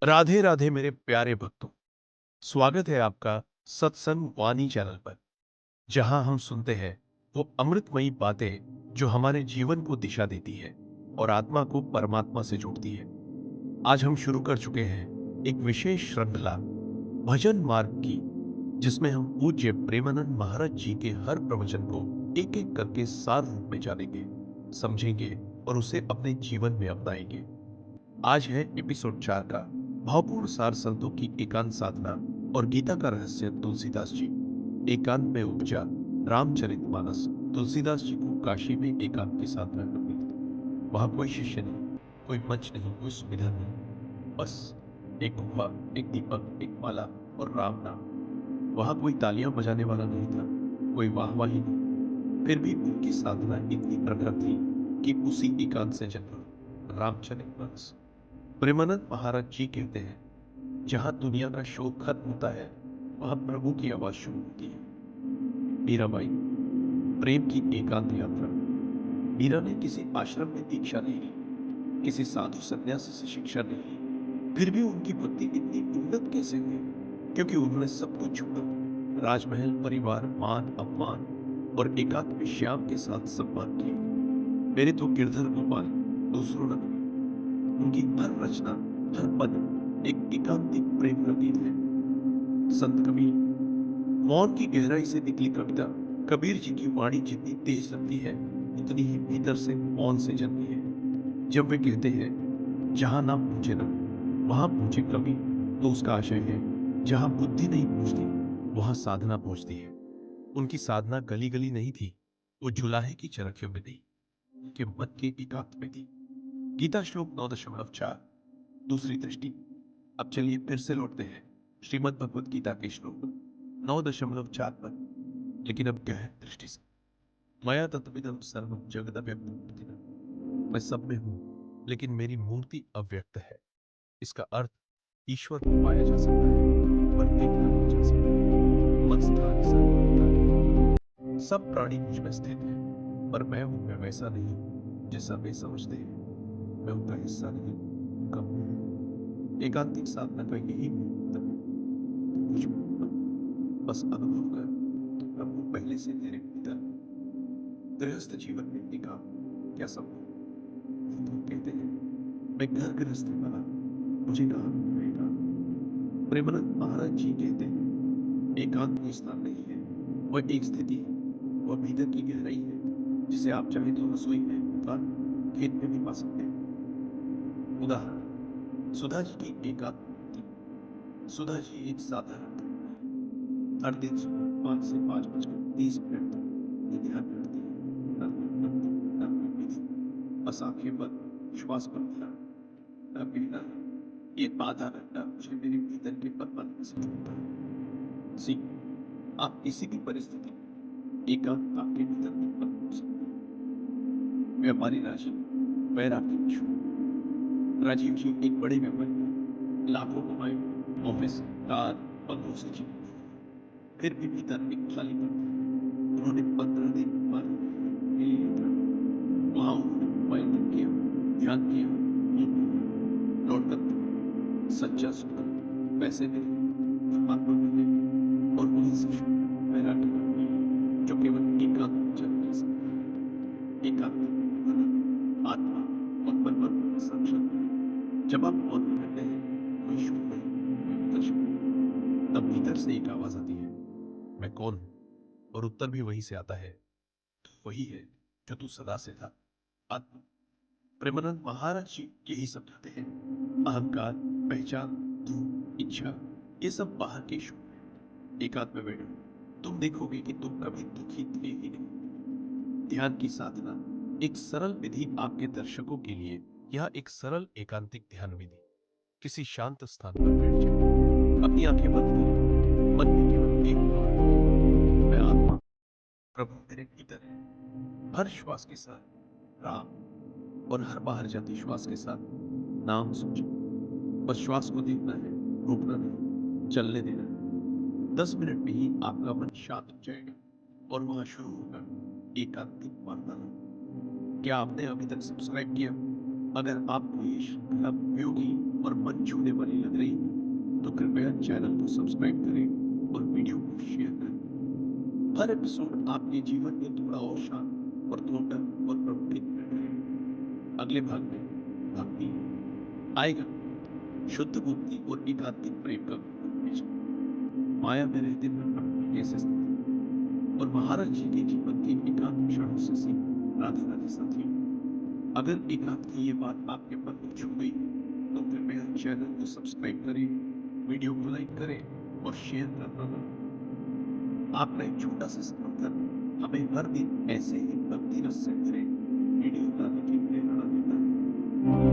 राधे राधे मेरे प्यारे भक्तों। स्वागत है आपका सत्संग वाणी चैनल पर, जहां हम सुनते हैं वो अमृतमयी बातें जो हमारे जीवन को दिशा देती है और आत्मा को परमात्मा से जोड़ती है। आज हम शुरू कर चुके हैं एक विशेष श्रृंखला भजन मार्ग की, जिसमें हम पूज्य प्रेमानंद महाराज जी के हर प्रवचन को एक एक करके सार रूप में जानेंगे, समझेंगे और उसे अपने जीवन में अपनाएंगे। आज है एपिसोड 4 का भावपूर्ण सार संतों की एकांत साधना और गीता का रहस्य। तुलसीदास जी एकांत में उपजा रामचरितमानस। तुलसीदास जी को काशी में एकांत की साधना करनी थी। वहां कोई शिष्य नहीं, कोई मंच नहीं, कोई सुविधा नहीं, बस एक गुफा, एक दीपक, एक माला और राम नाम। वहां कोई तालियां बजाने वाला नहीं था, कोई वाहवाही नहीं। फिर भी उनकी साधना इतनी प्रखर थी कि उसी एकांत से जन्मा रामचरितमानस। प्रेमानंद महाराज जी कहते हैं, जहां दुनिया का शोर खत्म होता है, वहां प्रभु की आवाज शुरू होती है। मीराबाई, प्रेम की एकांत यात्रा। मीरा ने किसी आश्रम में दीक्षा नहीं ली, किसी साधु सन्यासी से शिक्षा नहीं ली। फिर भी उनकी बुद्धि इतनी उन्नत कैसे हुई? क्योंकि उन्होंने सब कुछ छोड़ा। राजमहल, परिवार, मान, अपमान और एकांत में श्याम के साथ संवाद किया। मेरे तो गिरधर गोपाल, दूसरों ने। उनकी हर रचना, हर पद एक एकांतिक प्रेम का गीत है। संत कबीर, मौन की गहराई से निकली कविता। कबीर जी की वाणी जितनी तेज लगती है, उतनी ही भीतर से मौन से जन्मी है। जब वे कहते हैं, जहां ना पूछे ना वहां पूछे कवि, तो उसका आशय है, जहां बुद्धि नहीं पूछती वहां साधना पहुंचती है। उनकी साधना गली गली नहीं थी, वो जुलाहे की चरखियों में थी, उनके मन के एकांत में थी। गीता श्लोक 9.4, दूसरी दृष्टि। अब चलिए फिर से लौटते हैं श्रीमद् भगवत गीता के श्लोक 9.4 पर। लेकिन अब क्या है दृष्टि से? मया तत्विदं सर्वं जगदव्यक्तम्। मैं सब में हूं, लेकिन मेरी मूर्ति अव्यक्त है। इसका अर्थ, ईश्वर को पाया जा सकता है पर देखा नहीं जा सकता। मत्स्थानि सर्वभूतानि। सब प्राणी मुझ में स्थित हैं, पर मैं उनमें वैसा नहीं हूं जैसा वे समझते हैं। मैं उनका हिस्सा नहीं, उनका हूं। एकांतिक साधना का यही मतलब है। कुछ बस अनुभव कर, तो प्रभु पहले से तेरे भीतर। गृहस्थ जीवन में एकांत क्या सब तो कहते हैं, मैं घर गृहस्थ वाला, मुझे कहाँ मिलेगा? प्रेमानंद महाराज जी कहते हैं, एकांत कोई स्थान नहीं है, वह एक स्थिति है, वह भीतर की गहराई है, जिसे आप चाहे तो रसोई में, दुकान, खेत में भी पा सकते हैं। उदाहरण, सुधा जी की एकांत मूर्ति। सुधा जी एक साधारण हर दिन सुबह 5 से 5:30 तक ये ध्यान करती है। बस आंखें बंद, श्वास पर ध्यान। मैं पीना है, ये आधा घंटा मुझे मेरे भीतर के परमात्मा से जोड़ता है। सी, आप किसी भी परिस्थिति में एकांत आपके भीतर उत्पन्न हो सकती है। व्यापारी राजीव, वैराग्य विष्णु। राजीव जी एक बड़े व्यापारी थे, लाखों कमाए, ऑफिस, कार, बंगलों से जीते, फिर भी भीतर एक खालीपन। उन्होंने 15 दिन मान वहां मोबाइल बंद किया, ध्यान किया, लौटकर सच्चा सुख, पैसे मिले, परमात्मा मिले और वहीं से शुरू वैराग्य, जो केवल एकांत जगह सकता है। एकांत आत्मा और परमात्मा का साक्षात्कार। जब आप मौन में रहते हैं, कोई शोर नहीं, कोई भीतर शोर नहीं, तब भीतर से एक आवाज आती है, मैं कौन हूं? और उत्तर भी वहीं से आता है, वही है जो तू सदा से था, आत्मा। प्रेमानंद महाराज जी यही समझाते हैं, अहंकार, पहचान, धूप, इच्छा, ये सब बाहर के शोर है। एकांत में बैठो, तुम देखोगे कि तुम कभी दुखी थे ही नहीं। ध्यान की साधना, एक सरल विधि आपके दर्शकों के लिए। यह एक सरल एकांतिक ध्यान विधि। किसी शांत स्थान पर बैठ जाओ, अपनी आंखें बंद करो, मन में केवल एक भाव रखो, मैं आत्मा, प्रभु मेरे भीतर है। हर श्वास के साथ राम, और हर बाहर जाती श्वास के साथ नाम सोचो। बस श्वास को देखना है, रोकना नहीं, चलने देना है। 10 मिनट में ही आपका मन शांत हो जाएगा और वहां शुरू होगा एकांतिक वार्तालाप। क्या आपने अभी तक सब्सक्राइब किया? अगर आपको ये श्रृंखला उपयोगी और मन छूने वाली लग रही हो तो कृपया चैनल को सब्सक्राइब करें और वीडियो को शेयर करें। हर एपिसोड आपके जीवन में थोड़ा और शांत और थोड़ा और प्रवृत्ति करें। अगले भाग में भक्ति आएगा, शुद्ध बुद्धि और एकात्मिक प्रेम का विचार। माया में रहते हुए प्रकृति कैसे स्थिति और महाराज जी के जीवन के एकांत क्षणों से सीख। राधे राधे साथियों, अगर एक आपकी ये बात आपके मन को छू गई तो कृपया चैनल को सब्सक्राइब करें, वीडियो को लाइक करें और शेयर करना ना भूलें। आपका एक छोटा सा समर्थन हमें हर दिन ऐसे ही भक्ति रस से भरे वीडियो लाने की प्रेरणा देता है।